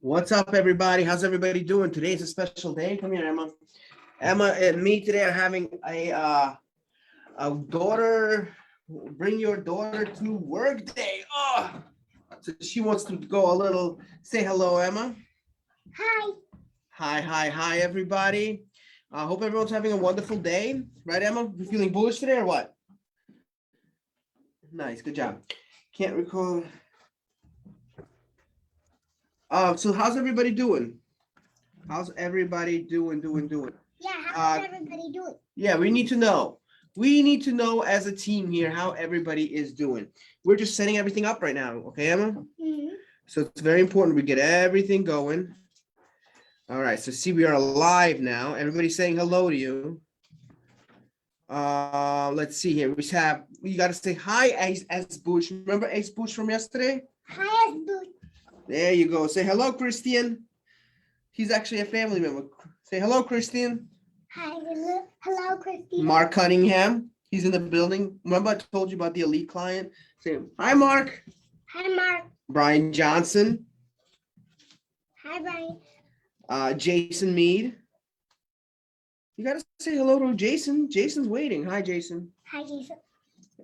What's up, everybody? How's everybody doing? Today is a special day. Come here, Emma. Emma and me today are having a daughter. Bring your daughter to work day. Oh, so she wants to go a little. Say hello, Emma. Hi. Hi, everybody. I hope everyone's having a wonderful day, right, Emma? You feeling bullish today or what? Nice, good job. Can't recall. So how's everybody doing? How's everybody doing? Yeah, how's everybody doing? Yeah, we need to know. We need to know as a team here how everybody is doing. We're just setting everything up right now, okay, Emma? Mm-hmm. So it's very important we get everything going. All right, so see, we are live now. Everybody's saying hello to you. Let's see here. We got to say hi, Ace Bush. Remember Ace Bush from yesterday? Hi, Bush. There you go. Say hello, Christian. He's actually a family member. Say hello, Christian. Hi, hello, Christine. Mark Cunningham. He's in the building. Remember I told you about the elite client? Say hi, Mark. Hi, Mark. Brian Johnson. Hi, Brian. Jason Mead. You got to say hello to Jason. Jason's waiting. Hi, Jason. Hi, Jason.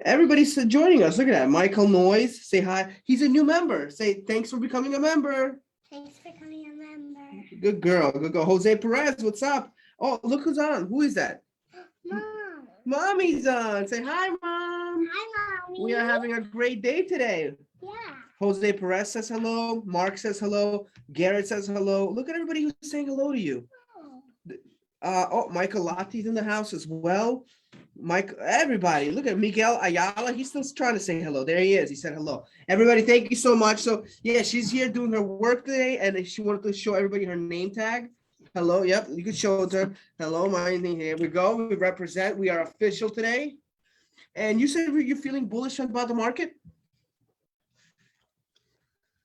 Everybody's joining us. Look at that. Michael Noyes. Say hi. He's a new member. Say thanks for becoming a member. Thanks for becoming a member. Good girl. Good girl. Jose Perez, what's up? Oh, look who's on. Who is that? Mom. Mommy's on. Say hi, Mom. Hi, Mommy. We are having a great day today. Yeah. Jose Perez says hello. Mark says hello. Garrett says hello. Look at everybody who's saying hello to you. Michael Lotti's in the house as well. Everybody, look at Miguel Ayala. He's still trying to say hello. There he is. He said hello. Everybody, thank you so much. So yeah, she's here doing her work today, and she wanted to show everybody her name tag. Hello. Yep, you can show it to her. Hello, my name. Here we go. We represent. We are official today. And you said you're feeling bullish about the market.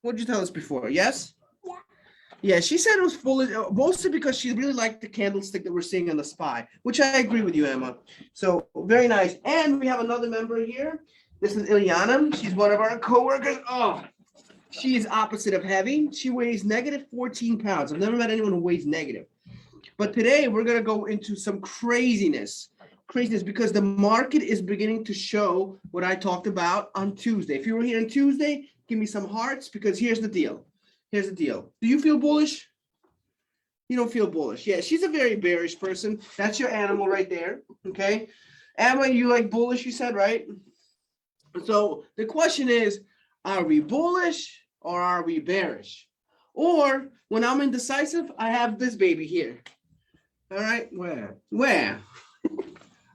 What did you tell us before? Yes. Yeah. Yeah, she said it was bullish, mostly because she really liked the candlestick that we're seeing on the SPY, which I agree with you, Emma. So very nice. And we have another member here. This is Ilyana. She's one of our coworkers. Oh, she is opposite of heavy. She weighs negative 14 pounds. I've never met anyone who weighs negative. But today we're going to go into some craziness because the market is beginning to show what I talked about on Tuesday. If you were here on Tuesday, give me some hearts, because here's the deal. Here's the deal. Do you feel bullish? You don't feel bullish. Yeah, she's a very bearish person. That's your animal right there. Okay. Emma, you like bullish, you said, right? So the question is, are we bullish or are we bearish? Or when I'm indecisive, I have this baby here. All right. Where?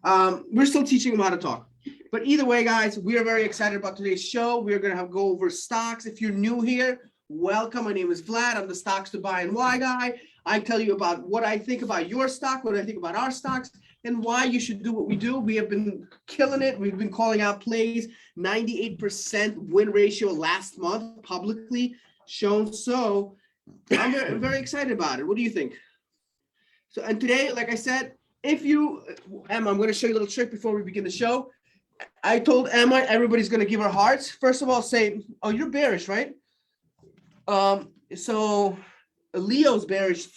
We're still teaching them how to talk. But either way, guys, we are very excited about today's show. We're going to go over stocks. If you're new here, welcome. My name is Vlad. I'm the Stocks to Buy and Why guy. I tell you about what I think about your stock, what I think about our stocks, and why you should do what we do. We have been killing it. We've been calling out plays, 98% win ratio last month, publicly shown. So I'm very, very excited about it. What do you think? So, and today, like I said, Emma, I'm going to show you a little trick before we begin the show. I told Emma everybody's going to give her hearts. First of all, say, oh, you're bearish, right? So Leo's bearish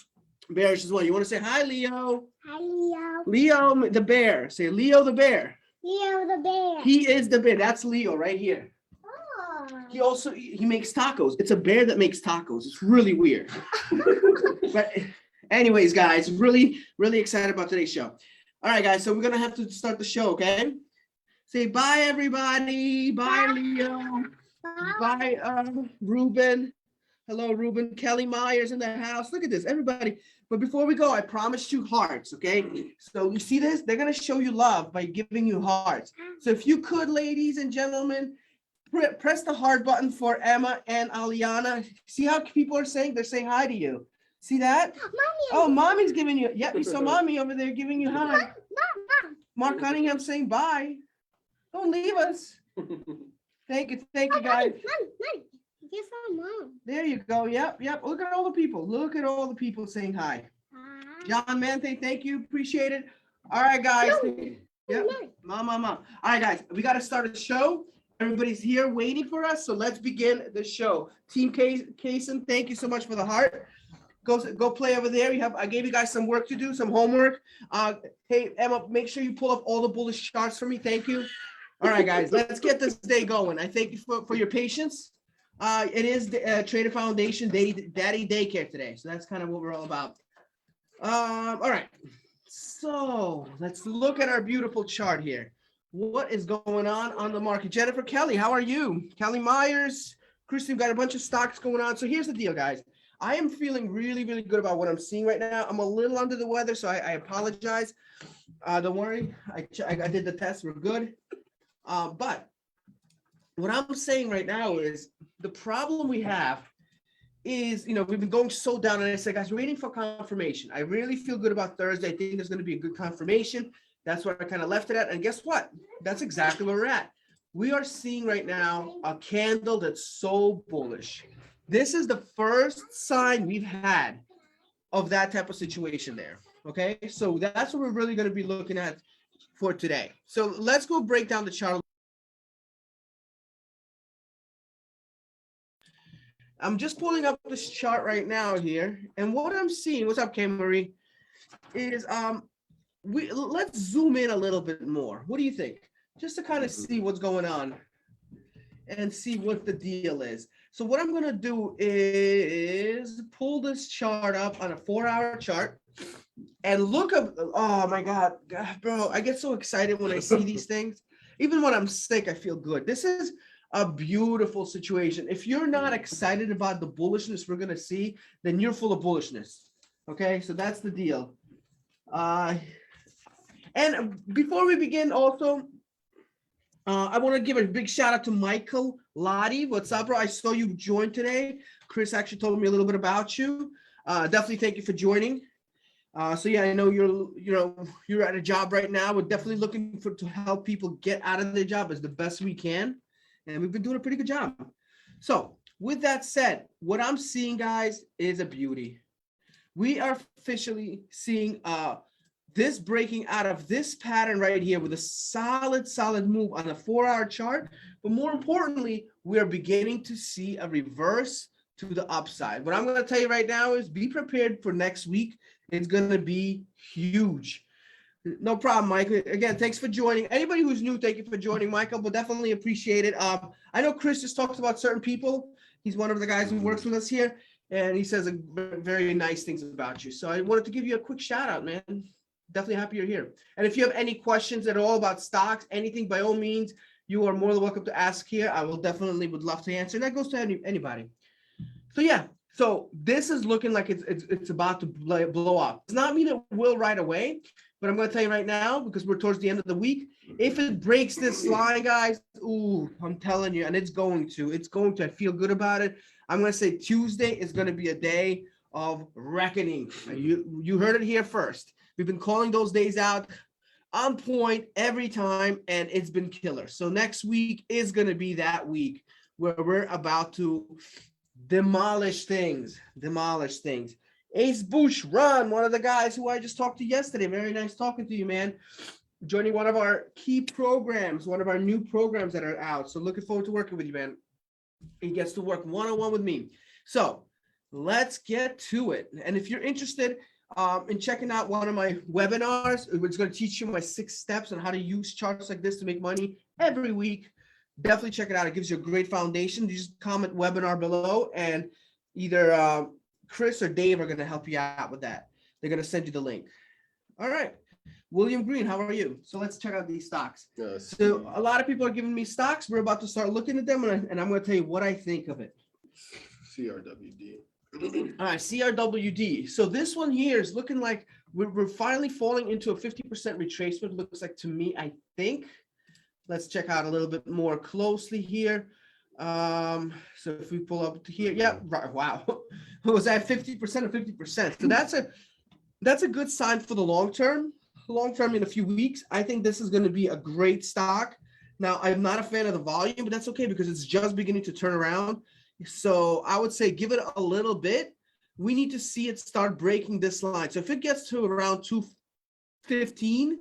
as well. You want to say hi, Leo? Hi, Leo. Leo the bear. Say Leo the bear. Leo the bear. He is the bear. That's Leo right here. Oh. He makes tacos. It's a bear that makes tacos. It's really weird. But anyways, guys, really, really excited about today's show. All right, guys. So we're gonna have to start the show, okay? Say bye, everybody. Bye, Leo. Bye, Ruben. Hello, Ruben. Kelly Myers in the house. Look at this, everybody. But before we go, I promised you hearts, okay? So you see this? They're going to show you love by giving you hearts. So if you could, ladies and gentlemen, press the heart button for Emma and Aliana. See how people are saying? They're saying hi to you. See that? Mommy. Oh, Mommy's giving you. Yep, we saw Mommy over there giving you hi. Mom. Mark Cunningham saying bye. Don't leave us. Thank you, guys. Mom. Yes, Mom. There you go. Yep. Look at all the people. Look at all the people saying hi. John Manthe, thank you. Appreciate it. All right, guys. Yep. Mom. All right, guys. We got to start a show. Everybody's here waiting for us, so let's begin the show. Team Kaysen, thank you so much for the heart. Go play over there. I gave you guys some work to do, some homework. Hey, Emma, make sure you pull up all the bullish charts for me. Thank you. All right, guys, let's get this day going. I thank you for your patience. It is the Trader Foundation Daddy Daycare today, so that's kind of what we're all about. All right, so let's look at our beautiful chart here. What is going on the market? Jennifer Kelly, how are you? Kelly Myers, Kristen, got a bunch of stocks going on. So here's the deal, guys. I am feeling really, really good about what I'm seeing right now. I'm a little under the weather, so I apologize. Don't worry. I did the test. We're good. But what I'm saying right now is the problem we have is, we've been going so down, and I said, guys, we're waiting for confirmation. I really feel good about Thursday. I think there's going to be a good confirmation. That's where I kind of left it at. And guess what? That's exactly where we're at. We are seeing right now a candle that's so bullish. This is the first sign we've had of that type of situation there. Okay, so that's what we're really going to be looking at for today. So let's go break down the chart. I'm just pulling up this chart right now here, and what I'm seeing, what's up, Kay Marie, is let's zoom in a little bit more. What do you think? Just to kind of see what's going on and see what the deal is. So what I'm going to do is pull this chart up on a 4-hour chart and look up. Oh my God, bro, I get so excited when I see these things. Even when I'm sick, I feel good. This is a beautiful situation. If you're not excited about the bullishness we're going to see, then you're full of bullishness. Okay, so that's the deal. And before we begin, also, I want to give a big shout out to Michael Lottie. What's up, bro? I saw you join today. Chris actually told me a little bit about you. Definitely thank you for joining. So yeah, I know you're at a job right now. We're definitely looking to help people get out of their job as the best we can, and we've been doing a pretty good job. So with that said, what I'm seeing, guys, is a beauty. We are officially seeing this breaking out of this pattern right here with a solid move on a 4-hour chart. But more importantly, we are beginning to see a reverse to the upside. What I'm going to tell you right now is be prepared for next week. It's going to be huge. No problem, Mike. Again, thanks for joining. Anybody who's new, thank you for joining, Michael, but definitely appreciate it. I know Chris just talks about certain people. He's one of the guys who works with us here, and he says very nice things about you. So I wanted to give you a quick shout out, man. Definitely happy you're here. And if you have any questions at all about stocks, anything, by all means, you are more than welcome to ask here. I will definitely would love to answer. And that goes to anybody. So yeah, so this is looking like it's about to blow up. It's not mean it will right away, but I'm going to tell you right now, because we're towards the end of the week, if it breaks this line, guys, ooh, I'm telling you, and it's going to, I feel good about it. I'm going to say Tuesday is going to be a day of reckoning. You heard it here first. We've been calling those days out on point every time, and it's been killer. So next week is going to be that week where we're about to demolish things. Ace Bush Run, one of the guys who I just talked to yesterday. Very nice talking to you, man. Joining one of our key programs, one of our new programs that are out. So looking forward to working with you, man. He gets to work one-on-one with me. So let's get to it. And if you're interested in checking out one of my webinars, it's going to teach you my 6 steps on how to use charts like this to make money every week. Definitely check it out. It gives you a great foundation. You just comment webinar below, and either Chris or Dave are going to help you out with that. They're going to send you the link. All right. William Green, how are you? So let's check out these stocks. Yes. So a lot of people are giving me stocks. We're about to start looking at them, and I'm going to tell you what I think of it. CRWD. All right, CRWD. So this one here is looking like we're finally falling into a 50% retracement. Looks like to me, I think. Let's check out a little bit more closely here. So if we pull up to here, yeah, right. Wow, was that 50% or 50%? So that's a good sign for the long term. Long term, in a few weeks, I think this is going to be a great stock. Now, I'm not a fan of the volume, but that's okay because it's just beginning to turn around. So I would say give it a little bit. We need to see it start breaking this line. So if it gets to around 215,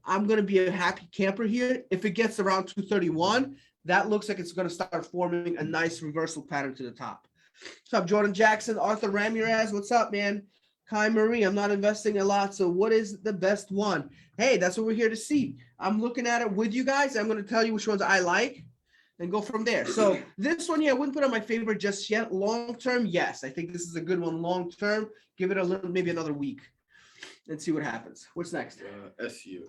I'm going to be a happy camper here. If it gets around 231, that looks like it's going to start forming a nice reversal pattern to the top. What's up, Jordan Jackson, Arthur Ramirez? What's up, man? Kai Marie, I'm not investing a lot, so what is the best one? Hey, that's what we're here to see. I'm looking at it with you guys. I'm going to tell you which ones I like and go from there. So this one here, I wouldn't put on my favorite just yet. Long term, yes. I think this is a good one long term. Give it a little, maybe another week and see what happens. What's next? SU.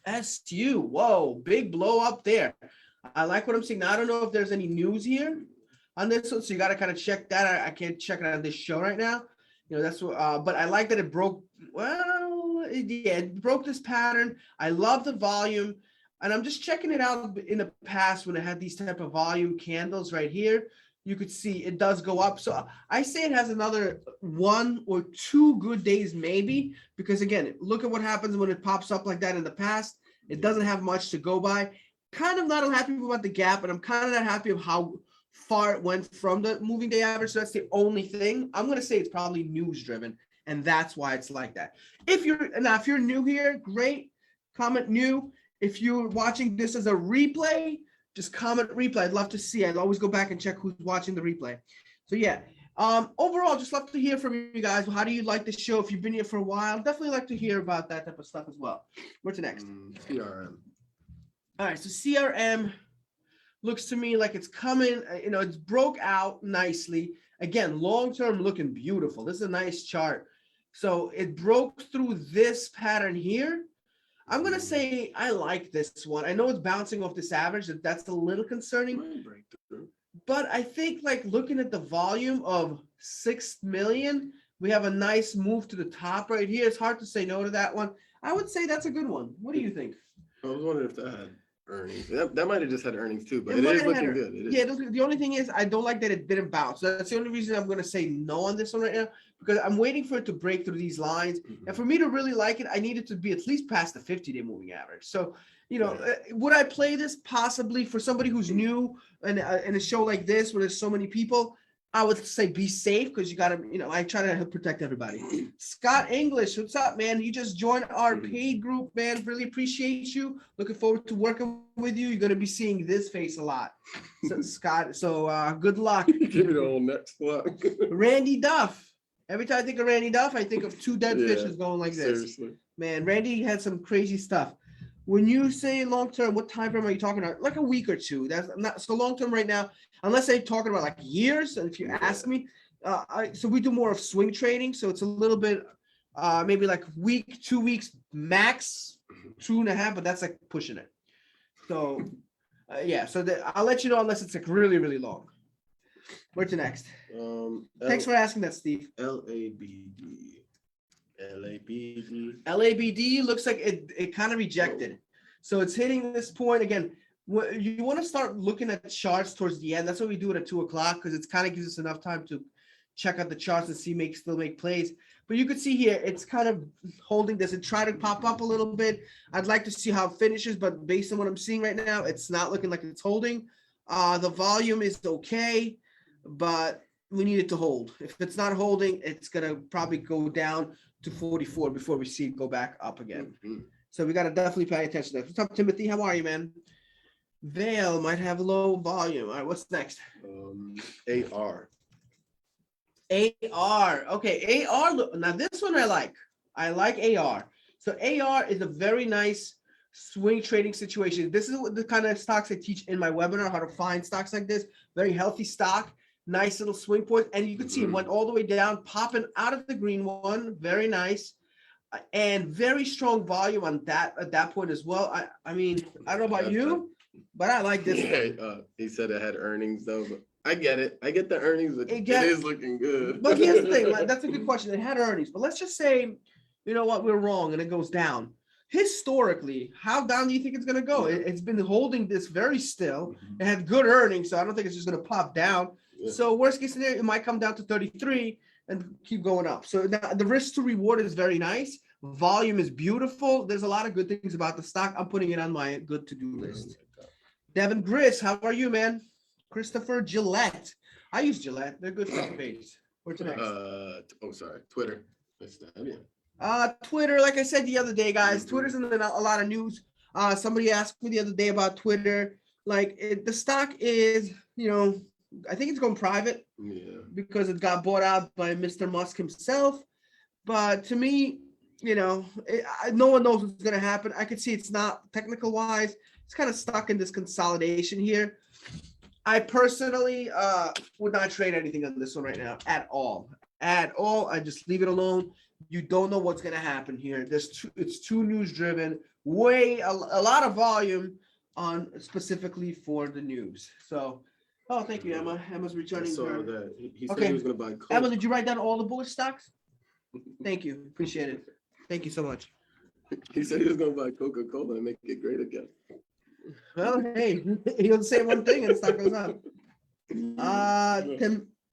SU. Whoa, big blow up there. I like what I'm seeing. Now, I don't know if there's any news here on this one, so you got to kind of check that. I can't check it on this show right now. You know, that's what, but I like that it broke. Well, it broke this pattern. I love the volume, and I'm just checking it out in the past when it had these type of volume candles right here. You could see it does go up. So I say it has another 1 or 2 good days, maybe, because again, look at what happens when it pops up like that in the past. It doesn't have much to go by. Kind of not happy about the gap, and I'm kind of not happy of how far it went from the moving day average. So that's the only thing. I'm going to say it's probably news driven, and that's why it's like that. If you're new here, great. Comment new. If you're watching this as a replay, just comment replay. I'd love to see. I'd always go back and check who's watching the replay. So yeah, overall, just love to hear from you guys. How do you like the show? If you've been here for a while, definitely like to hear about that type of stuff as well. What's next? CRM. All right, so CRM looks to me like it's coming, it's broke out nicely. Again, long-term looking beautiful. This is a nice chart. So it broke through this pattern here. I'm going to say I like this one. I know it's bouncing off this average. That's a little concerning. But I think like looking at the volume of 6 million, we have a nice move to the top right here. It's hard to say no to that one. I would say that's a good one. What do you think? I was wondering if that had earnings. That might have just had earnings too, but it is looking good. It is. Yeah, the only thing is I don't like that it didn't bounce. That's the only reason I'm going to say no on this one right now, because I'm waiting for it to break through these lines. And for me to really like it, I need it to be at least past the 50-day moving average. So, would I play this possibly for somebody who's new in a show like this where there's so many people? I would say be safe because you got to, I try to protect everybody. Scott English, what's up, man? You just joined our paid group, man. Really appreciate you. Looking forward to working with you. You're going to be seeing this face a lot. So, Scott, good luck. Give me the whole next one. Randy Duff. Every time I think of Randy Duff, I think of 2 dead fishes going like this. Seriously. Man, Randy had some crazy stuff. When you say long term, what time frame are you talking about? Like a week or 2. That's not so long term right now, unless I'm talking about like years. And if you ask me, so we do more of swing trading. So it's a little bit, maybe like week, 2 weeks max, 2.5, but that's like pushing it. So yeah, so I'll let you know unless it's like really, really long. Where's the next? Thanks for asking that, Steve. LABD. LABD looks like it kind of rejected. So it's hitting this point again. You want to start looking at charts towards the end. That's what we do it at 2 o'clock because it kind of gives us enough time to check out the charts and see still make plays. But you could see here, it's kind of holding this and try to pop up a little bit. I'd like to see how it finishes, but based on what I'm seeing right now, it's not looking like it's holding. The volume is okay, but we need it to hold. If it's not holding, it's going to probably go down to 44 before we see it go back up again. So we got to definitely pay attention to that. What's up, Timothy? How are you, man? Vale might have low volume. All right, what's next? AR. Okay, AR. Now this one I like. I like AR. So AR is a very nice swing trading situation. This is what the kind of stocks I teach in my webinar, how to find stocks like this. Very healthy stock. Nice little swing point. And you can see it went all the way down, popping out of the green one. Very nice. And very strong volume on that at that point as well. I mean, I don't know about you, but I like this. He said it had earnings though, but I get it. I get the earnings. It is looking good. But here's the thing. That's a good question. It had earnings, but let's just say, you know what, we're wrong and it goes down. Historically, how down do you think it's going to go? It's been holding this very still. It had good earnings, so I don't think it's just going to pop down. So worst case scenario, it might come down to 33 and keep going up. So now the risk to reward is very nice. Volume is beautiful. There's a lot of good things about the stock. I'm putting it on my good to-do list. Devin Gris, how are you, man? Christopher Gillette. I use Gillette. They're good stuff page. What's next? Twitter. Twitter, like I said the other day, guys, Twitter's in a lot of news. Somebody asked me the other day about Twitter. Like the stock is, I think it's going private Yeah. because it got bought out by Mr. Musk himself. But to me, no one knows what's going to happen. I could see it's not technical wise. It's kind of stuck in this consolidation here. I personally would not trade anything on this one right now at all. At all. I just leave it alone. You don't know what's going to happen here. It's too news driven. A lot of volume on specifically for the news. So, thank you, Emma. Emma's I returning saw her. that. He said Okay. he was gonna buy Coke. Emma, did you write down all the bullish stocks? Thank you. Appreciate it. Thank you so much. He said he was gonna buy Coca-Cola and make it great again. Well, hey, he'll say one thing and the stock goes up.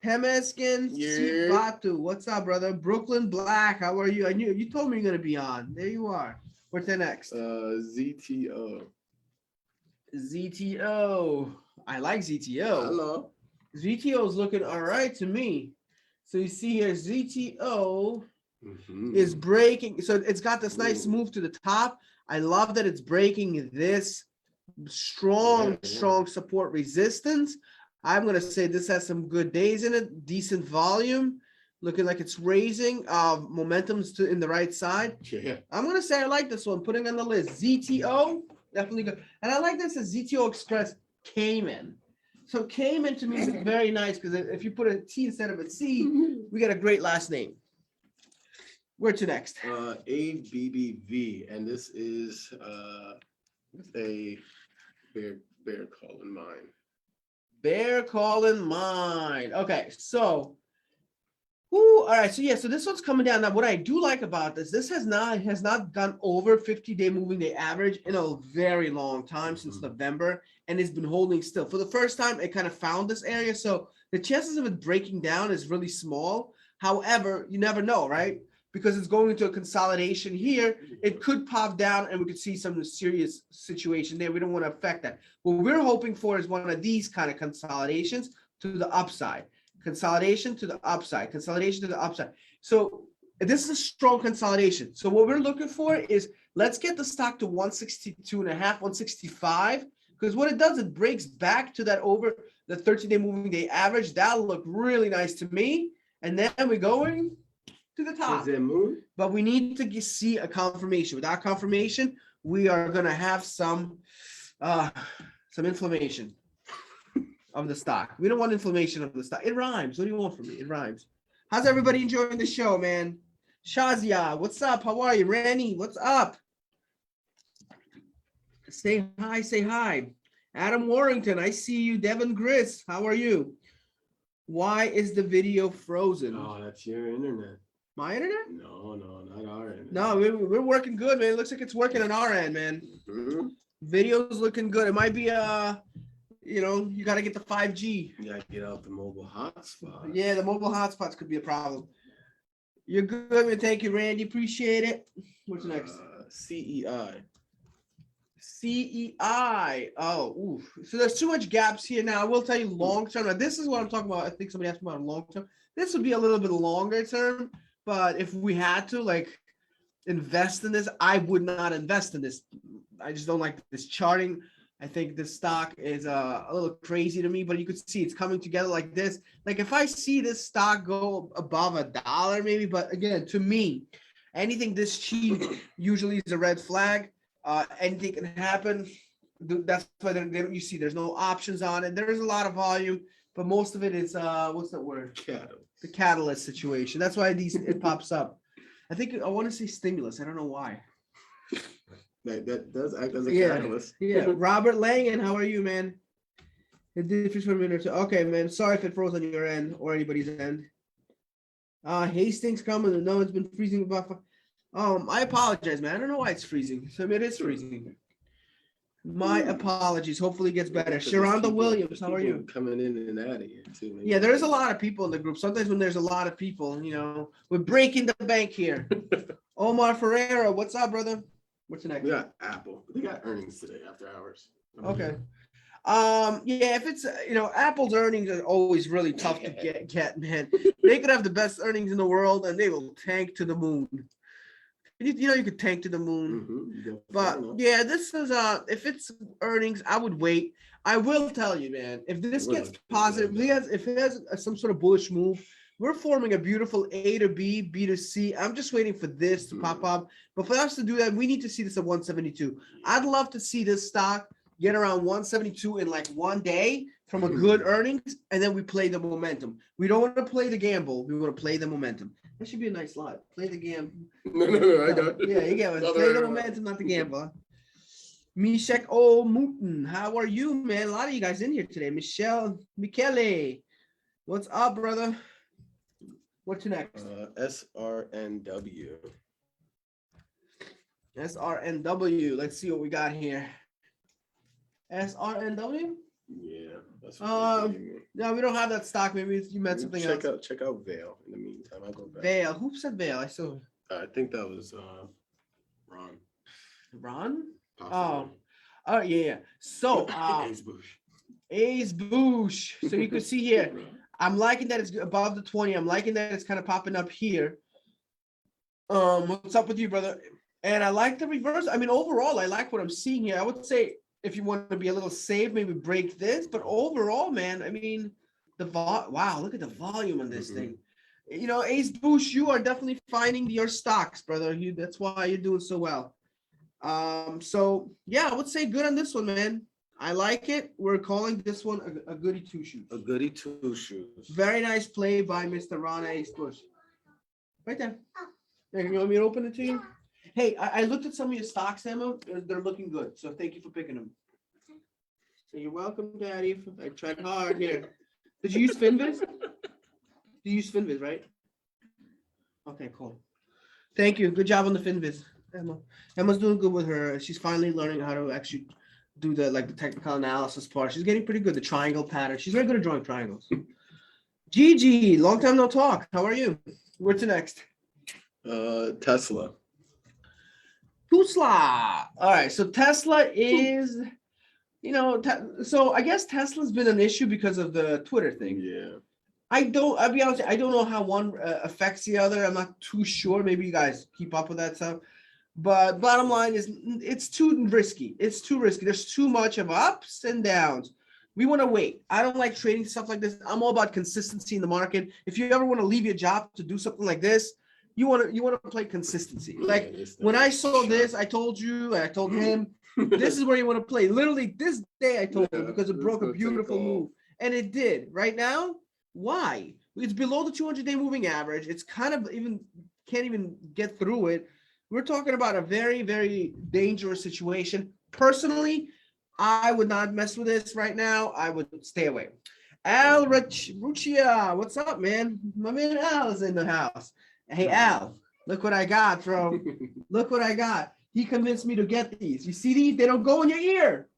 Temeskin Yeah. Batu, what's up, brother? Brooklyn Black, how are you? I knew you told me you're gonna be on. There you are. What's the next? ZTO. ZTO. I like ZTO. Hello. ZTO is looking all right to me. So you see here, ZTO Mhm. is breaking. So it's got this nice move to the top. I love that it's breaking this strong support resistance. I'm going to say this has some good days in it, decent volume, looking like it's raising. Momentum's in the right side. Yeah. I'm going to say I like this one, putting on the list. ZTO, definitely good. And I like this as ZTO Express Cayman. So Cayman to me is very nice because if you put a T instead of a C, we get a great last name. Where to next? ABBV, and this is a bear call in mine. Bear calling mine. Okay, so all right. So so this one's coming down. Now, what I do like about this has not gone over 50-day moving day average in a very long time, since November, and it's been holding still. For the first time, it kind of found this area. So the chances of it breaking down is really small. However, you never know, right? Because it's going into a consolidation here, it could pop down and we could see some serious situation there. We don't want to affect that. What we're hoping for is one of these kind of consolidations to the upside. Consolidation to the upside, consolidation to the upside. So this is a strong consolidation. So what we're looking for is, let's get the stock to 162.5, 165, because what it does, it breaks back to that over the 13-day moving day average. That'll look really nice to me. And then we're going to the top. But we need to see a confirmation. Without confirmation, we are going to have some inflammation of the stock. We don't want inflammation of the stock. It rhymes. What do you want from me? It rhymes. How's everybody enjoying the show, man? Shazia, what's up? How are you? Randy, what's up? Say hi, say hi. Adam Warrington, I see you. Devin Gris, how are you? Why is the video frozen? Oh, that's your internet. My internet? No, not our internet. No, we're working good, man. It looks like it's working on our end, man. Mm-hmm. Video's looking good. It might be you got to get the 5G. You gotta get out the mobile hotspot. Yeah, the mobile hotspots could be a problem. You're good, man. Thank you, Randy. Appreciate it. What's next? CEI. CEI. Oh, oof. So there's too much gaps here. Now, I will tell you long term. Now, this is what I'm talking about. I think somebody asked me about long term. This would be a little bit longer term, but if we had to invest in this, I would not invest in this. I just don't like this charting. I think this stock is a little crazy to me, but you could see it's coming together like this. Like if I see this stock go above $1, maybe, but again, to me, anything this cheap usually is a red flag. Anything can happen. That's why you see there's no options on it. There's a lot of volume, but most of it is what's that word? The catalyst situation. That's why it pops up. I want to say stimulus. I don't know why. That does act as a catalyst. Yeah. Robert Langan, how are you, man? It did for a minute or two. Okay, man. Sorry if it froze on your end or anybody's end. Hastings coming. No, it's been freezing about. I apologize, man. I don't know why it's freezing. So it is freezing. My apologies. Hopefully it gets better. Sharonda Williams, how are you? Coming in and out of here too. Yeah, there's a lot of people in the group. Sometimes when there's a lot of people, we're breaking the bank here. Omar Ferreira, what's up, brother? What's the next? We got Apple. They got earnings today after hours. Okay. If it's Apple's earnings are always really tough to get, man. They could have the best earnings in the world and they will tank to the moon. You could tank to the moon. Mm-hmm. But yeah, this is if it's earnings, I would wait. I will tell you, man, if this We're gets looking positive, good, if it has some sort of bullish move, we're forming a beautiful A to B, B to C. I'm just waiting for this to pop up. But for us to do that, we need to see this at 172. I'd love to see this stock get around 172 in like one day from a good earnings, and then we play the momentum. We don't want to play the gamble. We want to play the momentum. That should be a nice slide. Play the gamble. No, I got Yeah, you get it. Other Play way the around. momentum, not the gamble. Mishek Mutin, how are you, man? A lot of you guys in here today. Michele, what's up, brother? What's next? SRNW. SRNW. Let's see what we got here. SRNW? Yeah, that's what they gave me. No, we don't have that stock. Maybe you meant something else. Check out Vale in the meantime. I'll go back. Vale. Who said Vale? I saw I think that was Ron. Ron. Possibly. Oh yeah. So Ace Bush. Ace Boosh. So you can see here. I'm liking that it's above the 20. I'm liking that it's kind of popping up here. What's up with you, brother? And I like the reverse. I mean, overall, I like what I'm seeing here. I would say if you want to be a little safe, maybe break this. But overall, man, I mean, wow, look at the volume on this thing. You know, Ace Boosh, you are definitely finding your stocks, brother. That's why you're doing so well. So yeah, I would say good on this one, man. I like it. We're calling this one a goody two shoes. A goody two shoes. Very nice play by Mr. Ron Ace Bush. Right there. Hey, you want me to open it to you? Hey, I looked at some of your stocks, Emma. They're looking good. So thank you for picking them. So you're welcome, Daddy. I tried hard here. Did you use Finviz? You use Finviz, right? Okay, cool. Thank you. Good job on the Finviz, Emma. Emma's doing good with her. She's finally learning how to actually do the technical analysis part. She's getting pretty good. The triangle pattern. She's very good at drawing triangles. Gigi, long time no talk. How are you? What's next? Tesla. Tesla. All right. So Tesla is, so I guess Tesla's been an issue because of the Twitter thing. Yeah. I'll be honest, I don't know how one affects the other. I'm not too sure. Maybe you guys keep up with that stuff. But bottom line is it's too risky. It's too risky. There's too much of ups and downs. We want to wait. I don't like trading stuff like this. I'm all about consistency in the market. If you ever want to leave your job to do something like this, you want to play consistency. Like when I saw this, I told you, and I told him, this is where you want to play. Literally this day I told him because it broke a beautiful move. And it did. Right now, why? It's below the 200-day moving average. It's kind of can't even get through it. We're talking about a very, very dangerous situation. Personally, I would not mess with this right now. I would stay away. Al Ruccia, what's up, man? My man Al is in the house. Hey, Al, look what I got, bro. Look what I got. He convinced me to get these. You see these? They don't go in your ear.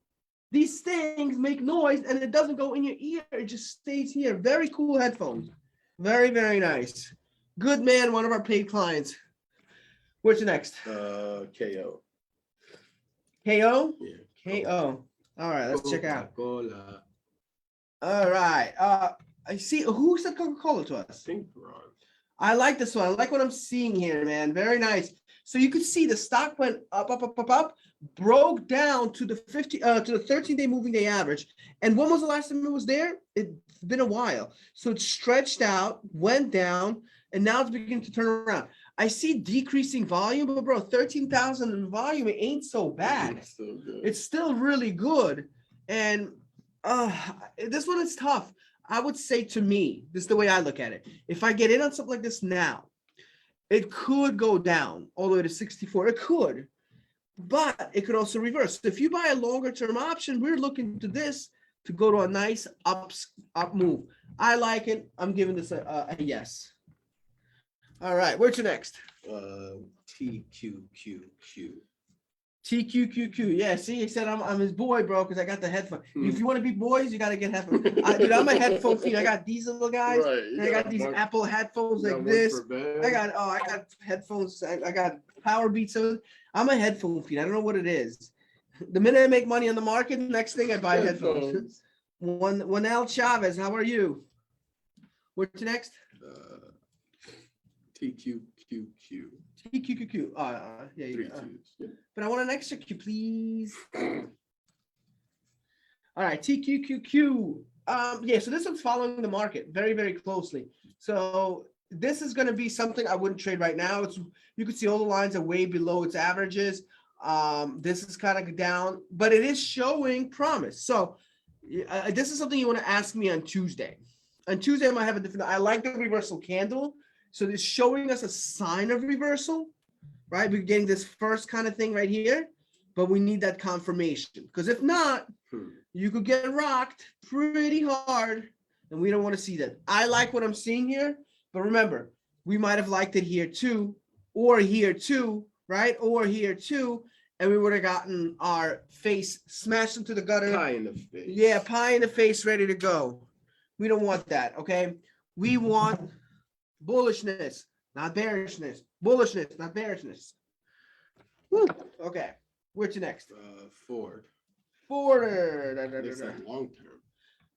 These things make noise, and it doesn't go in your ear. It just stays here. Very cool headphones. Very, very nice. Good man, one of our paid clients. What's next? KO. KO? Yeah. KO. All right, let's check out. Coca-Cola. All right. I see. Who said Coca-Cola to us? I think Ron. I like this one. I like what I'm seeing here, man. Very nice. So you could see the stock went up, broke down to the 13-day moving day average. And when was the last time it was there? It's been a while. So it stretched out, went down, and now it's beginning to turn around. I see decreasing volume, but bro, 13,000 in volume, it ain't so bad. It's so good. It's still really good. And this one is tough. I would say to me, this is the way I look at it. If I get in on something like this now, it could go down all the way to 64. It could, but it could also reverse. If you buy a longer term option, we're looking to this to go to a nice up move. I like it. I'm giving this a yes. All right, where's your next? TQQQ. TQQQ. Yeah, see, he said I'm his boy, bro, because I got the headphone. If you want to be boys, you got to get headphones. Dude, I'm a headphone fiend. I got these little guys. Right, And I got these Apple headphones like this. I got headphones. I got Power Beats. I'm a headphone fiend. I don't know what it is. The minute I make money on the market, next thing I buy headphones. One Al Chavez, how are you? What's next? TQQQ. TQQQ. Yeah. But I want an extra Q, please. All right, TQQQ. Yeah, so this one's following the market very, very closely. So this is going to be something I wouldn't trade right now. It's you can see all the lines are way below its averages. This is kind of down, but it is showing promise. So this is something you want to ask me on Tuesday. On Tuesday, I might have a different. I like the reversal candle. So it's showing us a sign of reversal, right? We're getting this first kind of thing right here, but we need that confirmation because if not, you could get rocked pretty hard, and we don't want to see that. I like what I'm seeing here, but remember, we might have liked it here too, or here too, right? Or here too, and we would have gotten our face smashed into the gutter. Pie in the face. Yeah, pie in the face, ready to go. We don't want that, okay? We want bullishness, not bearishness. Bullishness, not bearishness. Woo. Okay, where to next? Ford. Ford. They said long term.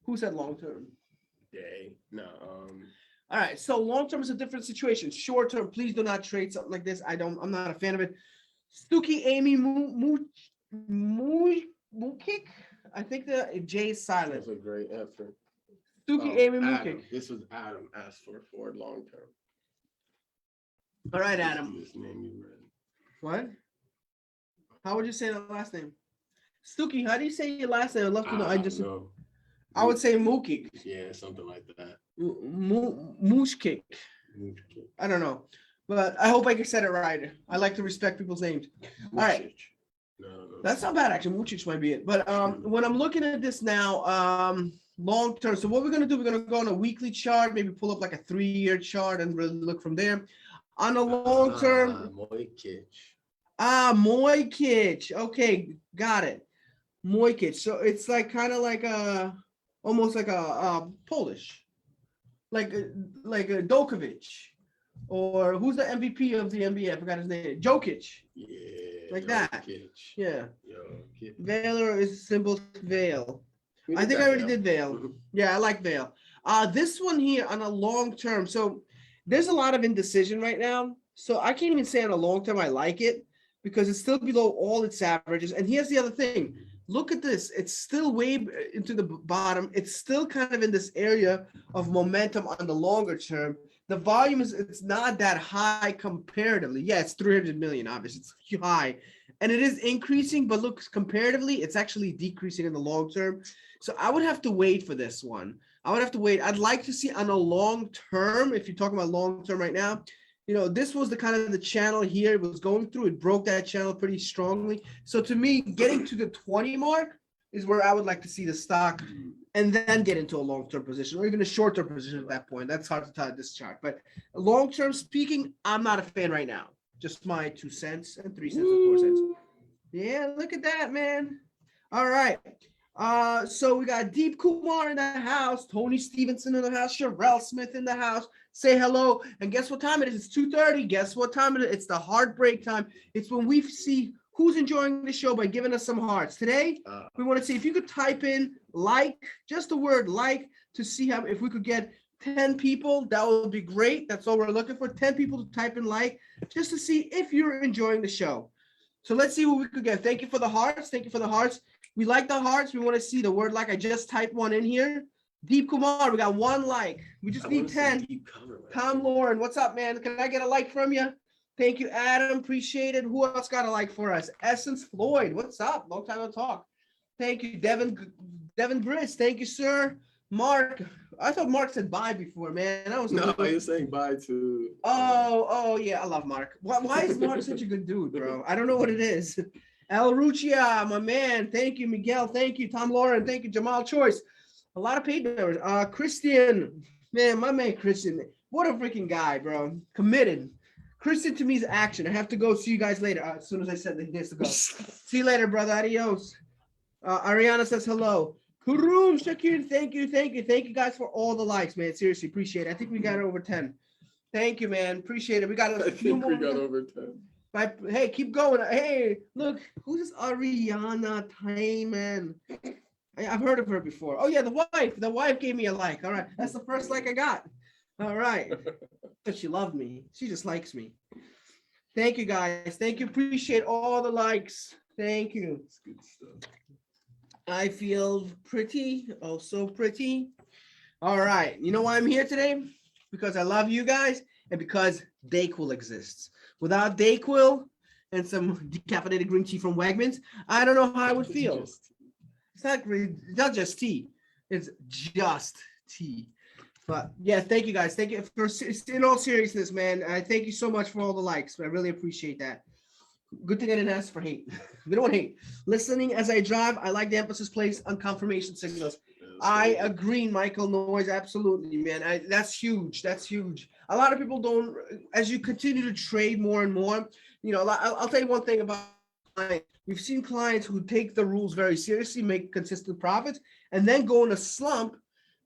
Who said long term? Day. No. All right, so long term is a different situation. Short term, please do not trade something like this. I'm not a fan of it. Stuki Amy Mukik. I think the J is silent. That's a great effort. Stuki Amy Adam. Mukik. This was Adam asked for Ford long term. All right, Adam. This name you read. What? How would you say the last name? Stuki, how do you say your last name? I'd love to know. Know. I would say Mukik. Yeah, something like that. Mushkik. I don't know. But I hope I said it right. I like to respect people's names. All right. No. That's not bad, actually. Mucic might be it. But when I'm looking at this now, long term. So what we're gonna do, we're gonna go on a weekly chart, maybe pull up like a 3-year chart and really look from there. On a long term, Mojkic. Okay, got it. Mojkic. So it's like kind of like almost like a Polish, like a Dokovic, or who's the MVP of the NBA? I forgot his name. Jokic. Yeah. Like that. Jokic. Yeah. Jokic. Vale is symbol Vale. I think I already did Vale. Yeah, I like Vale. This one here on a long term. So there's a lot of indecision right now. So I can't even say on a long term I like it because it's still below all its averages. And here's the other thing. Look at this. It's still way into the bottom. It's still kind of in this area of momentum on the longer term. The volume it's not that high comparatively. Yeah, it's 300 million, obviously. It's high. And it is increasing, but look, comparatively, it's actually decreasing in the long term. So I would have to wait for this one. I would have to wait. I'd like to see on a long term, if you're talking about long term right now, this was the kind of the channel here it was going through. It broke that channel pretty strongly. So to me, getting to the 20 mark is where I would like to see the stock and then get into a long-term position or even a short-term position at that point. That's hard to tell this chart. But long-term speaking, I'm not a fan right now. Just my 2 cents and 3 cents and 4 cents. Yeah, look at that, man. All right. So we got Deep Kumar in the house, Tony Stevenson in the house, Sherelle Smith in the house. Say hello. And guess what time it is? It's 2:30. Guess what time it is? It's the heartbreak time. It's when we see who's enjoying the show by giving us some hearts. Today, we want to see if you could type in like, just the word like, to see how if we could get 10 people, that would be great. That's all we're looking for. 10 people to type in like, just to see if you're enjoying the show. So let's see what we could get. Thank you for the hearts. Thank you for the hearts. We like the hearts. We want to see the word like. I just typed one in here. Deep Kumar, we got 1 like. We just need 10. Tom Lauren, what's up, man? Can I get a like from you? Thank you, Adam. Appreciate it. Who else got a like for us? Essence Floyd, what's up? Long time no talk. Thank you, Devin Briss. Thank you, sir. Mark, I thought Mark said bye before, man. I was you're saying bye to. Oh yeah, I love Mark. Why is Mark such a good dude, bro? I don't know what it is. El Ruccia, my man. Thank you, Miguel. Thank you, Tom Lauren. Thank you, Jamal Choice. A lot of paid members. Christian, man, my man Christian. What a freaking guy, bro. Committed. Christian to me is action. I have to go. See you guys later. As soon as I said that he has to go. See you later, brother. Adios. Ariana says hello. Karoon, Shakir, thank you. Thank you guys for all the likes, man. Seriously, appreciate it. I think we got over 10. Thank you, man. Appreciate it. We got a few more. We got over 10. Hey, keep going. Hey, look, who's this Ariana Tayman? I've heard of her before. Oh, yeah, the wife. The wife gave me a like. All right. That's the first like I got. All right. But she loved me. She just likes me. Thank you, guys. Thank you. Appreciate all the likes. Thank you. That's good stuff. I feel pretty, oh so pretty. All right, you know why I'm here today? Because I love you guys and because Dayquil exists. Without Dayquil and some decaffeinated green tea from Wegmans, I don't know how I would feel. It's not green, it's not just tea. It's just tea. But yeah, thank you guys. Thank you for, in all seriousness, man. I thank you so much for all the likes. I really appreciate that. Good thing I didn't ask for hate. We don't want hate. Listening as I drive, I like the emphasis placed on confirmation signals. I agree, Michael Noyes. Absolutely, man. That's huge. That's huge. A lot of people don't, as you continue to trade more and more, you know, I'll tell you one thing about clients. We've seen clients who take the rules very seriously, make consistent profits, and then go in a slump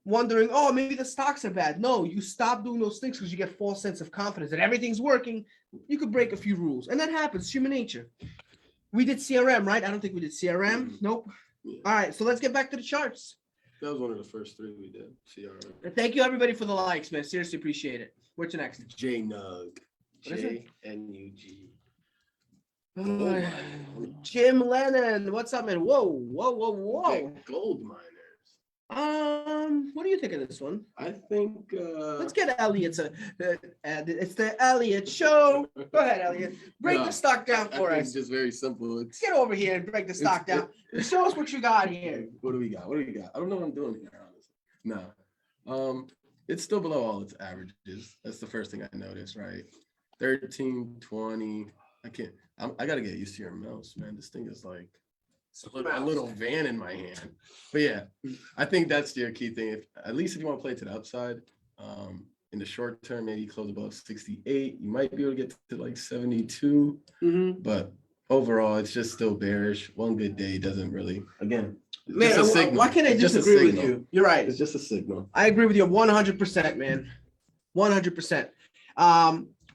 wondering, oh, maybe the stocks are bad. No, you stop doing those things because you get false sense of confidence that everything's working. You could break a few rules, and that happens. Human nature. We did CRM, right? I don't think we did CRM. Nope. Yeah. All right, so let's get back to the charts. That was one of the first three we did. CRM. And thank you everybody for the likes, man. Seriously appreciate it. What's next? J Nug. What is it? JNUG. Jim Lennon, what's up, man? Whoa, whoa, whoa, whoa. Big gold miners. What do you think of this one? I think. Let's get Elliot. It's the Elliot show. Go ahead, Elliot. Break the stock down for us. It's just very simple. It's Get over here and break the stock down. Show us what you got here. What do we got? What do we got? I don't know what I'm doing here, honestly. No. It's still below all its averages. That's the first thing I noticed, right? 13, 20. I gotta get used to your mouse, man. This thing is like a little van in my hand. But yeah, I think that's your key thing. At least if you want to play to the upside, in the short term, maybe close above 68. You might be able to get to like 72. But overall, it's just still bearish. One good day doesn't really, again, Man, just a signal. why can't I It's just a disagree with signal. you? You're right. It's just a signal. I agree with you 100%, man. 100%.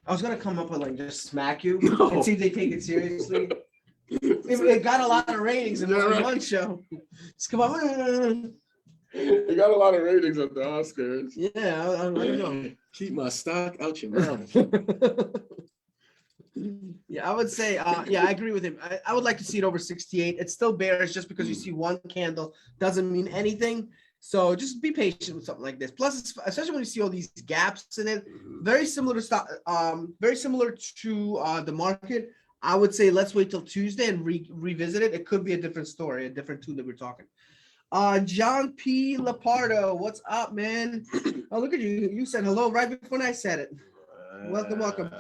I was gonna come up and like just smack you and see if they take it seriously. It got a lot of ratings in one show. Just come on. It got a lot of ratings at the Oscars. Yeah, I don't know. Keep my stock out your mouth. Yeah, I would say, yeah, I agree with him. I would like to see it over 68. It's still bearish just because you see one candle doesn't mean anything. So just be patient with something like this. Plus, especially when you see all these gaps in it, very similar to stock, very similar to the market. I would say let's wait till Tuesday and revisit it. It could be a different story, a different tune that we're talking. John P. Lapardo, what's up, man? Oh, look at you. You said hello right before I said it. Welcome, welcome.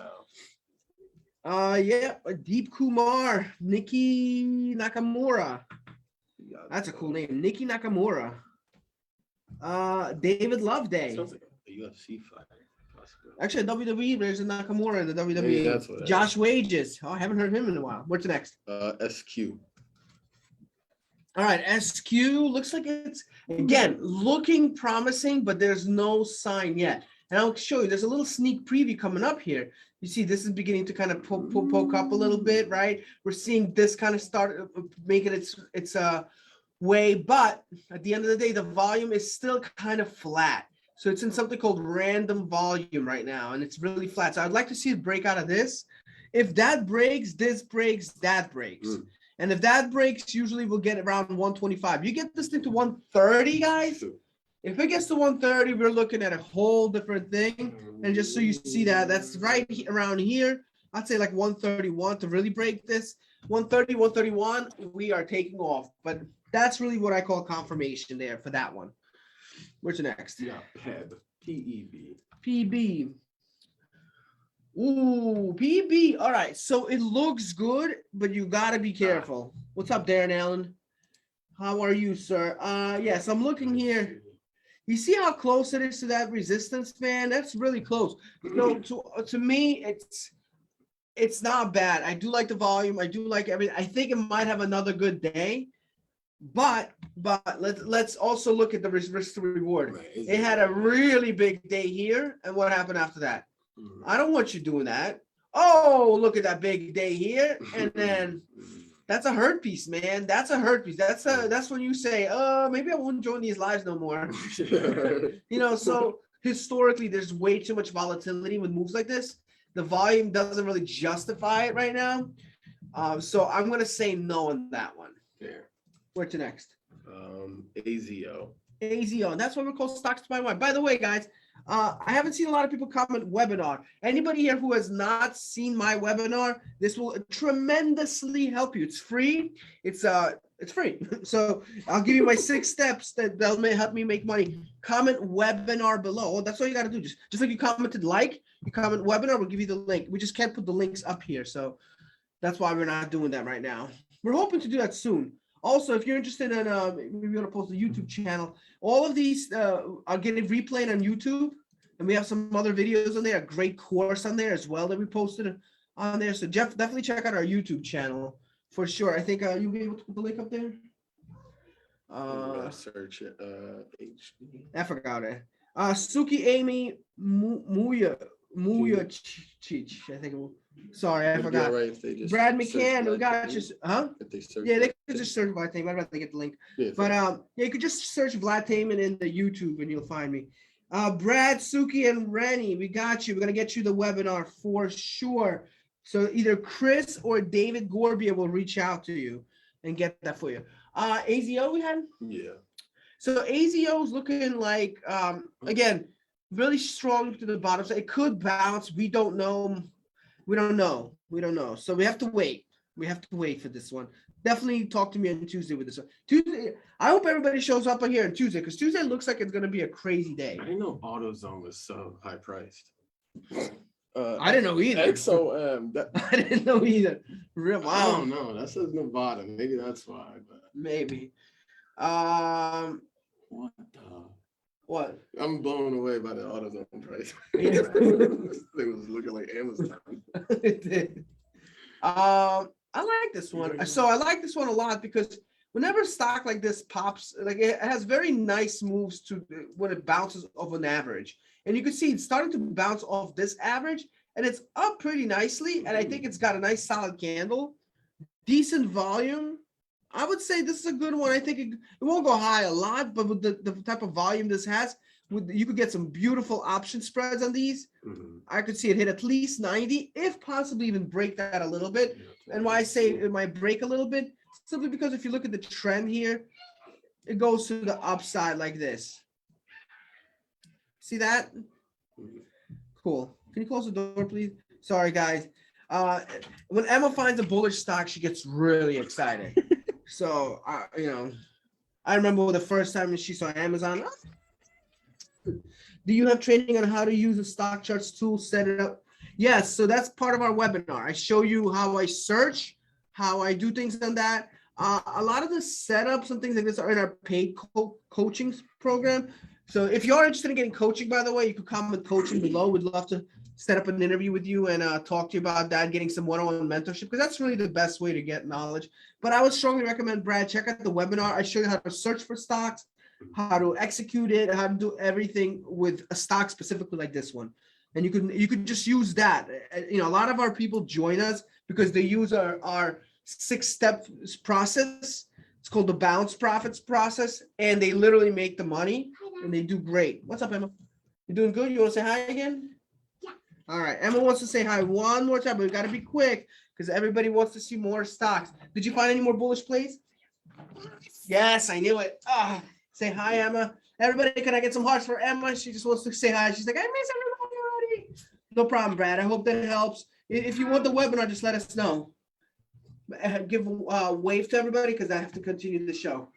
Yeah, Deep Kumar, Nikki Nakamura. That's a cool name, Nikki Nakamura. David Loveday. Sounds like a UFC fighter. Actually, WWE, there's a Nakamura in the WWE. Maybe that's what Josh Wages. Oh, I haven't heard him in a while. What's next? SQ. All right, SQ looks like it's, again, looking promising, but there's no sign yet. And I'll show you, there's a little sneak preview coming up here. You see, this is beginning to kind of poke up a little bit, right? We're seeing this kind of start making its way, but at the end of the day, the volume is still kind of flat. So it's in something called random volume right now, and it's really flat. So I'd like to see it break out of this. If that breaks, this breaks, that breaks. And if that breaks, usually we'll get around 125. You get this thing to 130, guys. If it gets to 130, we're looking at a whole different thing. And just so you see that, that's right around here. I'd say like 131 to really break this. 130, 131, we are taking off. But that's really what I call confirmation there for that one. Where's the next? Yeah, PEB. PEB. PB. Ooh, PB. All right. So it looks good, but you got to be careful. What's up, Darren Allen? How are you, sir? Yes, I'm looking here. You see how close it is to that resistance, man? That's really close. So to me, it's not bad. I do like the volume. I do like everything. I think it might have another good day. But let's also look at the risk to reward. Right. It had a really big day here, and what happened after that? I don't want you doing that. Oh, look at that big day here, and then that's a hurt piece, man. That's a hurt piece. That's when you say, maybe I won't join these lives no more. You know, so historically, there's way too much volatility with moves like this. The volume doesn't really justify it right now. So I'm gonna say no on that one. Fair. Where to next? AZO. AZO. That's what we're called stocks to buy and why. By the way, guys, I haven't seen a lot of people comment webinar. Anybody here who has not seen my webinar, this will tremendously help you. It's free. It's free. So I'll give you my 6 steps that'll help me make money. Comment webinar below. That's all you got to do. Just like you commented you comment webinar, we'll give you the link. We just can't put the links up here. So that's why we're not doing that right now. We're hoping to do that soon. Also, if you're interested in, we're going to post a YouTube channel. All of these are getting replayed on YouTube, and we have some other videos on there, a great course on there as well that we posted on there. So definitely check out our YouTube channel for sure. I think you'll be able to put the link up there. Search it. I forgot it. Suki Amy Muya Chich. I think. Sorry, I forgot. Right if they just Brad McCann, we got you. Huh? If they search Yeah, they could just search Vlad Taman. I'd rather get the link. Yeah, But yeah, you could just search Vlad Taman in the YouTube and you'll find me. Brad, Suki, and Rennie, we got you. We're gonna get you the webinar for sure. So either Chris or David Gorbia will reach out to you and get that for you. AZO we had? Yeah. So AZO is looking like again, really strong to the bottom. So it could bounce. We don't know. We don't know. So we have to wait. We have to wait for this one. Definitely talk to me on Tuesday with this one. Tuesday, I hope everybody shows up on here on Tuesday because Tuesday looks like it's going to be a crazy day. I didn't know AutoZone was so high priced. I didn't know either. XOM. I didn't know either. I Wow. don't know. That says Nevada. Maybe that's why. But Maybe. what the? What? I'm blown away by the AutoZone price. Yeah. This thing was looking like Amazon. It did. I like this one. So I like this one a lot because whenever stock like this pops, like it has very nice moves to when it bounces off an average. And you can see it's starting to bounce off this average and it's up pretty nicely. And I think it's got a nice solid candle, decent volume. I would say this is a good one. I think it won't go high a lot, but with the type of volume this has, you could get some beautiful option spreads on these. Mhm. I could see it hit at least 90, if possibly even break that a little bit. And why I say it might break a little bit, simply because if you look at the trend here, it goes to the upside like this. See that? Mhm. Cool. Can you close the door, please? Sorry, guys. When Emma finds a bullish stock, she gets really excited. So, I remember the first time she saw Amazon. Do you have training on how to use the stock charts tool, set it up? Yes, so that's part of our webinar. I show you how I search, how I do things on that. A lot of the setups and things like this are in our paid coaching program. So if you're interested in getting coaching, by the way, you can comment coaching below. We'd love to set up an interview with you and talk to you about that, getting some one-on-one mentorship, because that's really the best way to get knowledge. But I would strongly recommend, Brad, check out the webinar. I show you how to search for stocks, how to execute it, how to do everything with a stock specifically like this one. And you can just use that. A lot of our people join us because they use our 6-step process. It's called the bounce profits process, and they literally make the money and they do great. What's up, Emma? You doing good? You want to say hi again? Yeah. All right. Emma wants to say hi one more time, but we got to be quick because everybody wants to see more stocks. Did you find any more bullish plays? Yes, I knew it. Say hi, Emma. Everybody, can I get some hearts for Emma? She just wants to say hi. She's like, I miss everybody already. No problem, Brad. I hope that helps. If you want the webinar, just let us know. Give a wave to everybody because I have to continue the show.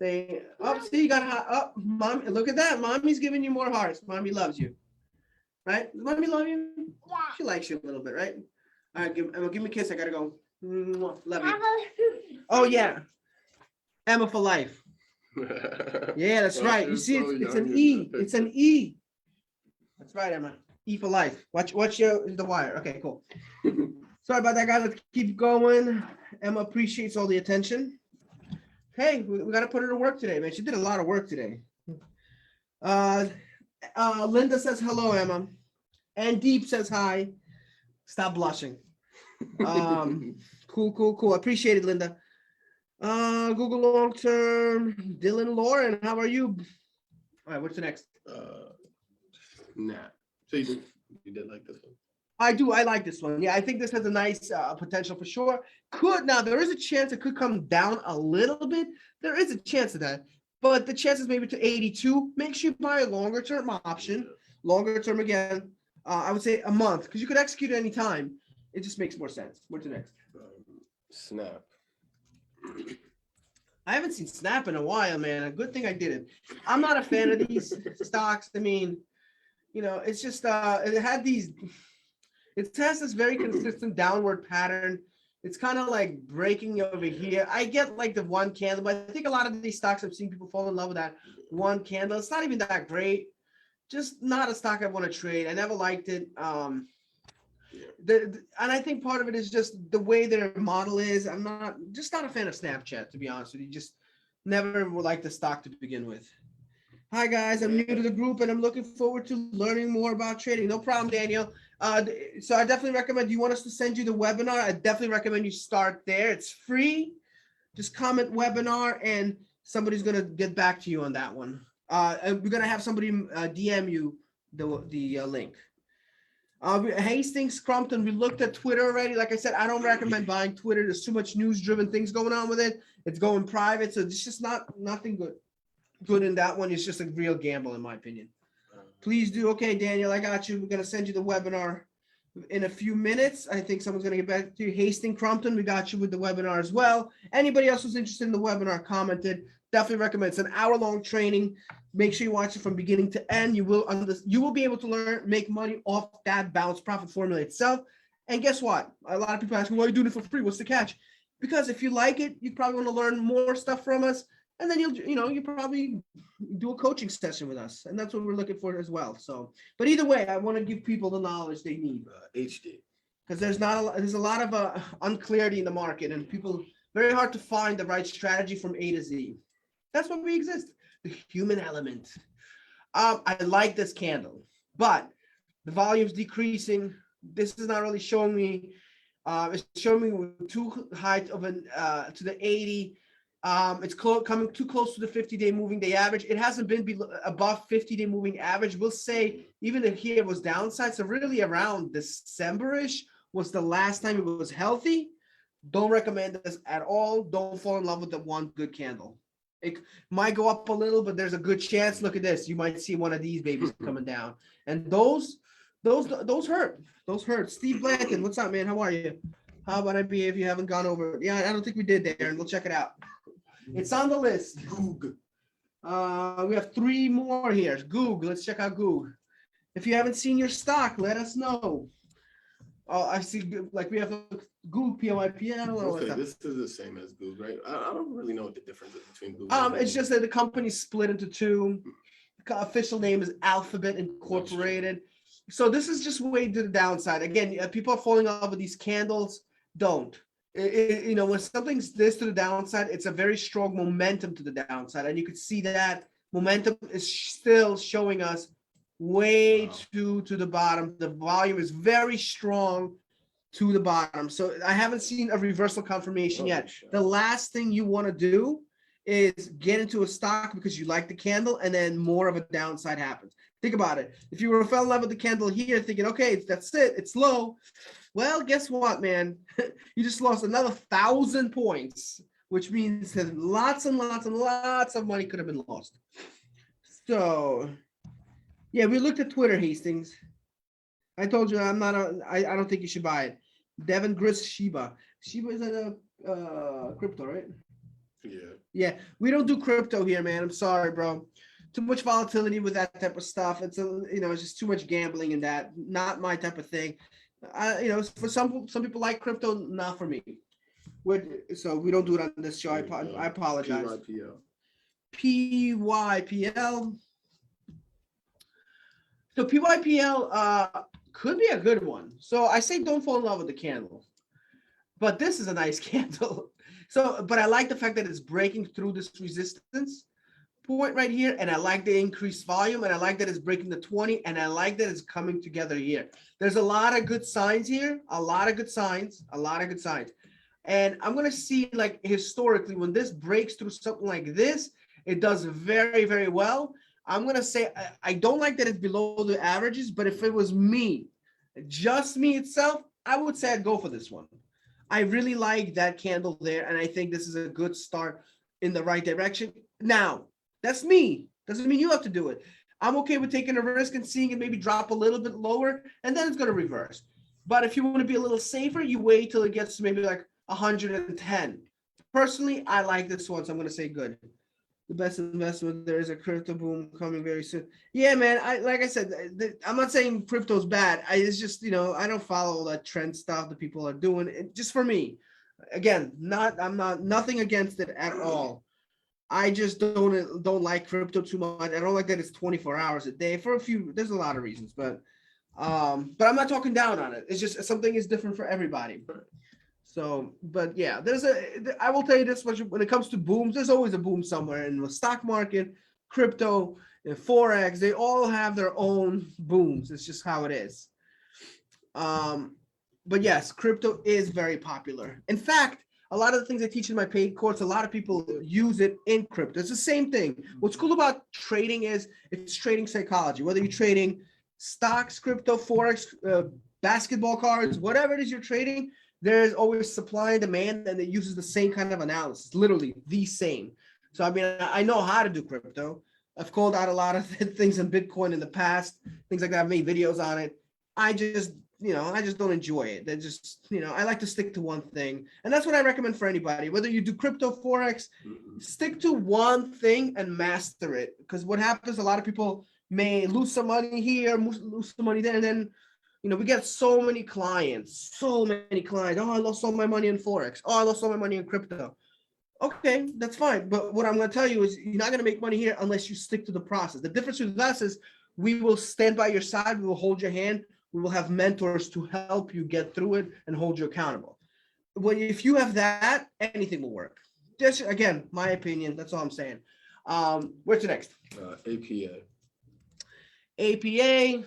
Say, see, you got mom. Look at that. Mommy's giving you more hearts. Mommy loves you. Right? Does mommy love you? Yeah. She likes you a little bit, right? All right, Emma, give me a kiss. I gotta go. Love you. Oh, yeah. Emma for life. Yeah, that's right. You see, it's an E. It's an E. That's right, Emma. E for life. Watch the wire. Okay, cool. Sorry about that, guys. Let's keep going. Emma appreciates all the attention. Hey, we got to put her to work today, man. She did a lot of work today. Linda says hello, Emma. And Deep says hi. Stop blushing. Cool. Appreciate it, Linda. Google long term. Dylan Lauren, how are you? All right, what's the next? Nah. So you did like this one? I do. I like this one. Yeah, I think this has a nice potential for sure. Now there is a chance it could come down a little bit. There is a chance of that, but the chances maybe to 82. Make sure you buy a longer term option. Longer term again. I would say a month because you could execute at any time. It just makes more sense. What's the next? Snap. I haven't seen Snap in a while, man. A good thing I didn't. I'm not a fan of these stocks. I mean, it's just it has this very consistent downward pattern. It's kind of like breaking over here. I get like the one candle, but I think a lot of these stocks I've seen people fall in love with that one candle. It's not even that great. Just not a stock I want to trade. I never liked it. And I think part of it is just the way their model is. I'm not a fan of Snapchat, to be honest with you. Just never liked the stock to begin with. Hi guys, I'm new to the group and I'm looking forward to learning more about trading. No problem, Daniel. So I definitely recommend, do you want us to send you the webinar? I definitely recommend you start there. It's free. Just comment webinar and somebody's going to get back to you on that one. And we're going to have somebody DM you the link. Hastings, Crumpton, we looked at Twitter already. Like I said, I don't recommend buying Twitter. There's too much news-driven things going on with it. It's going private, so it's just nothing good in that one. It's just a real gamble, in my opinion. Please do. Okay, Daniel, I got you. We're going to send you the webinar in a few minutes. I think someone's going to get back to you. Hastings, Crumpton, we got you with the webinar as well. Anybody else who's interested in the webinar commented. Definitely recommend. It's an hour-long training. Make sure you watch it from beginning to end. You will be able to learn, make money off that balanced profit formula itself. And guess what? A lot of people ask me, why are you doing it for free? What's the catch? Because if you like it, you probably want to learn more stuff from us. And then you probably do a coaching session with us. And that's what we're looking for as well. So, but either way, I want to give people the knowledge they need. HD. Because there's a lot of unclarity in the market and people, very hard to find the right strategy from A to Z. That's what we exist. The human element. I like this candle, but the volume's decreasing. This is not really showing me. It's showing me too high of an to the 80. It's coming too close to the 50-day moving day average. It hasn't been above 50-day moving average. We'll say even if here was downside. So really around December-ish was the last time it was healthy. Don't recommend this at all. Don't fall in love with the one good candle. It might go up a little, but there's a good chance. Look at this. You might see one of these babies coming down. And those hurt. Those hurt. Steve Blanton, what's up, man? How are you? How about IBA if you haven't gone over it? Yeah, I don't think we did there, and we'll check it out. It's on the list. Goog. We have 3 more here. Goog. Let's check out Goog. If you haven't seen your stock, let us know. Oh, I see. Like we have Goog, PYPL. Okay, this is the same as Goog, right? I don't really know what the difference is between Goog. It's just that the company's split into 2. The official name is Alphabet Incorporated. So this is just way to the downside. Again, people are falling in love with these candles. Don't. When something's this to the downside, it's a very strong momentum to the downside, and you can see that momentum is still showing us way to the bottom. The volume is very strong to the bottom. So I haven't seen a reversal confirmation yet. The last thing you want to do is get into a stock because you like the candle and then more of a downside happens. Think about it. If you fell in love with the candle here thinking, okay, that's it, it's low. Well, guess what, man? You just lost another 1,000 points, which means that lots and lots and lots of money could have been lost. So yeah, we looked at Twitter, Hastings. I told you I don't think you should buy it. Devin Gris Shiba. Shiba is a crypto, right? Yeah. Yeah, we don't do crypto here, man. I'm sorry, bro. Too much volatility with that type of stuff. It's it's just too much gambling in that. Not my type of thing. For some people like crypto, not for me. So we don't do it on this show. I apologize. PYPL. So PYPL could be a good one. So I say don't fall in love with the candle, but this is a nice candle. So, but I like the fact that it's breaking through this resistance point right here, and I like the increased volume, and I like that it's breaking the 20, and I like that it's coming together here. There's a lot of good signs here, a lot of good signs. And I'm going to see, like, historically, when this breaks through something like this, it does very, very well. I'm going to say I don't like that it's below the averages, but if it was me, Just me itself, I would say I'd go for this one. I really like that candle there, and I think this is a good start in the right direction. Now, that's me. Doesn't mean you have to do it. I'm okay with taking a risk and seeing it maybe drop a little bit lower, and then it's going to reverse. But if you want to be a little safer, you wait till it gets to maybe like 110. Personally, I like this one, so I'm going to say good. The best investment, there is a crypto boom coming very soon. Yeah, man. Like I said, I'm not saying crypto's bad. It's just, I don't follow all that trend stuff that people are doing. Just for me, again, I'm not nothing against it at all. I just don't like crypto too much. I don't like that it's 24 hours a day for there's a lot of reasons, but I'm not talking down on it. It's just something is different for everybody. So, but yeah, I will tell you this much, when it comes to booms, there's always a boom somewhere in the stock market, crypto, and Forex. They all have their own booms. It's just how it is. But yes, crypto is very popular. In fact, a lot of the things I teach in my paid course, a lot of people use it in crypto. It's the same thing. What's cool about trading is it's trading psychology, whether you're trading stocks, crypto, Forex, basketball cards, whatever it is you're trading, there's always supply and demand, and it uses the same kind of analysis, literally the same. So, I mean, I know how to do crypto. I've called out a lot of things in Bitcoin in the past, things like that. I've made videos on it. I just don't enjoy it. They just, I like to stick to one thing. And that's what I recommend for anybody. Whether you do crypto, Forex, stick to one thing and master it. Because what happens, a lot of people may lose some money here, lose some money there, and then we get so many clients. Oh, I lost all my money in Forex. Oh, I lost all my money in crypto. Okay, that's fine. But what I'm going to tell you is you're not going to make money here unless you stick to the process. The difference with us is we will stand by your side. We will hold your hand. We will have mentors to help you get through it and hold you accountable. If you have that, anything will work. Just, again, my opinion. That's all I'm saying. Where's the next? APA. APA.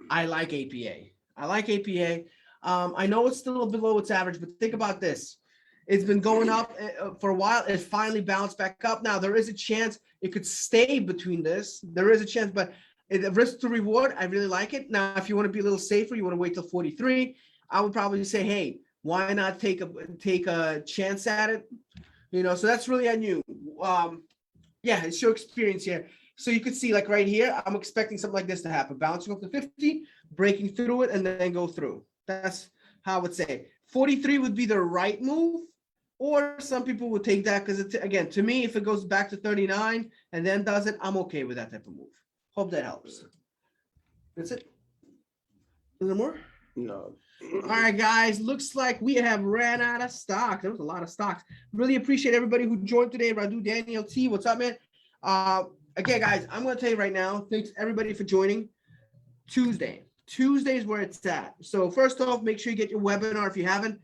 I like APA. I know it's still below its average, but think about this. It's been going up for a while. It finally bounced back up. Now, there is a chance it could stay between this. There is a chance, but the risk to reward, I really like it. Now, if you want to be a little safer, you want to wait till 43, I would probably say, hey, why not take a chance at it? So that's really on you. Yeah, it's your experience here. So you could see, like right here, I'm expecting something like this to happen. Bouncing up to 50, breaking through it, and then go through. That's how I would say. 43 would be the right move, or some people would take that because, again, to me, if it goes back to 39 and then does it, I'm okay with that type of move. Hope that helps. That's it. Is there more? No. All right, guys. Looks like we have ran out of stock. There was a lot of stocks. Really appreciate everybody who joined today. Radu, Daniel, T, what's up, man? Again, guys, I'm going to tell you right now, thanks everybody for joining. Tuesday is where it's at. So first off, make sure you get your webinar. If you haven't,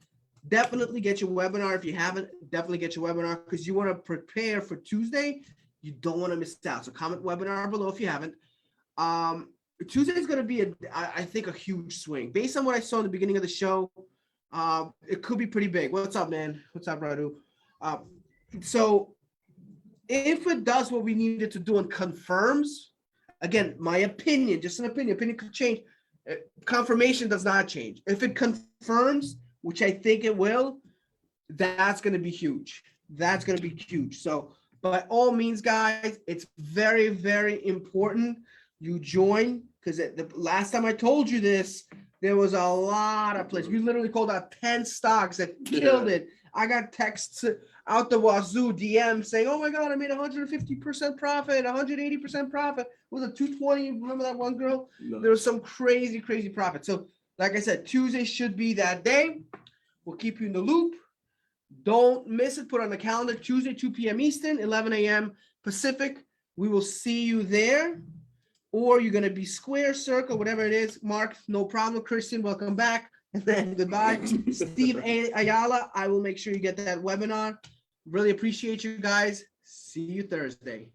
definitely get your webinar. If you haven't, definitely get your webinar because you want to prepare for Tuesday. You don't want to miss out. So comment webinar below if you haven't. Tuesday is going to be, I think, a huge swing. Based on what I saw in the beginning of the show, it could be pretty big. What's up, man? What's up, Radu? So if it does what we needed to do and confirms, again, my opinion, just an opinion could change. Confirmation does not change. If it confirms, which I think it will, that's going to be huge. So by all means, guys, it's very, very important you join because the last time I told you this, there was a lot of places. We literally called out 10 stocks that killed it. I got texts out the wazoo, DM saying, oh my God, I made 150% profit, 180% profit. Was it 220? Remember that one girl? No. There was some crazy, crazy profit. So like I said, Tuesday should be that day. We'll keep you in the loop. Don't miss it. Put on the calendar, Tuesday, 2 p.m. Eastern, 11 a.m. Pacific. We will see you there. Or you're going to be square, circle, whatever it is. Mark, no problem. Christian, welcome back. And then goodbye. Steve Ayala, I will make sure you get that webinar. Really appreciate you guys. See you Thursday.